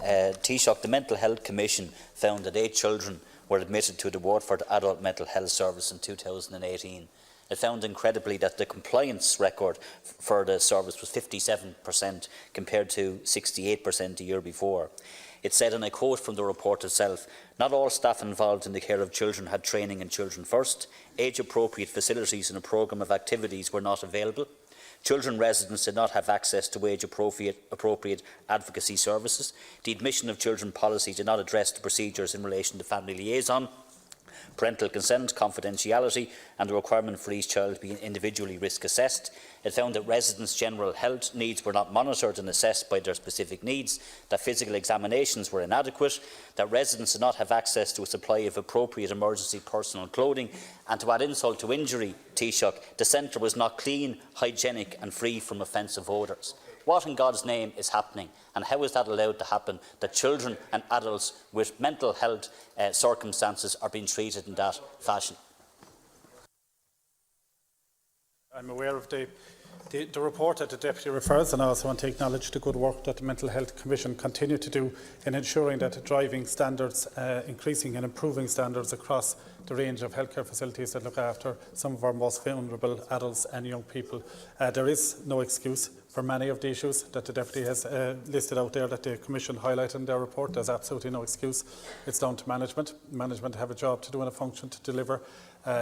Taoiseach, the Mental Health Commission found that 8 children were admitted to the Waterford Adult Mental Health Service in 2018. It found incredibly that the compliance record for the service was 57% compared to 68% the year before. It said, and I quote from the report itself, "Not all staff involved in the care of children had training in Children First. Age-appropriate facilities and a programme of activities were not available. Children residents did not have access to age-appropriate advocacy services. The admission of children policy did not address the procedures in relation to family liaison, parental consent, confidentiality and the requirement for each child to be individually risk assessed. It found that residents' general health needs were not monitored and assessed by their specific needs, that physical examinations were inadequate, that residents did not have access to a supply of appropriate emergency personal clothing, and to add insult to injury, Taoiseach, the centre was not clean, hygienic and free from offensive odours. What in God's name is happening, and how is that allowed to happen, that children and adults with mental health circumstances are being treated in that fashion? I'm aware of the report that the Deputy refers, and I also want to acknowledge the good work that the Mental Health Commission continue to do in ensuring that driving standards, increasing and improving standards across the range of healthcare facilities that look after some of our most vulnerable adults and young people. There is no excuse for many of the issues that the Deputy has listed out there that the Commission highlighted in their report. There's absolutely no excuse. It's down to management. Management have a job to do and a function to deliver.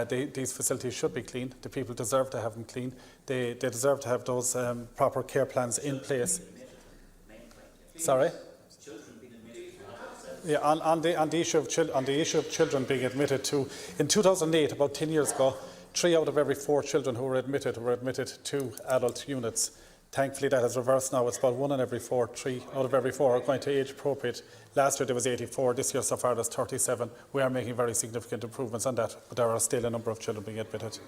These facilities should be clean. The people deserve to have them clean. They deserve to have those proper care plans in place. Sorry? Yeah, on the issue of children being admitted to, in 2008, about 10 years ago, 3 out of every 4 children who were admitted to adult units. Thankfully, that has reversed now. It's about 1 in every 4, 3 out of every 4 are going to age appropriate. Last year there was 84. This year so far there's 37. We are making very significant improvements on that, but there are still a number of children being admitted.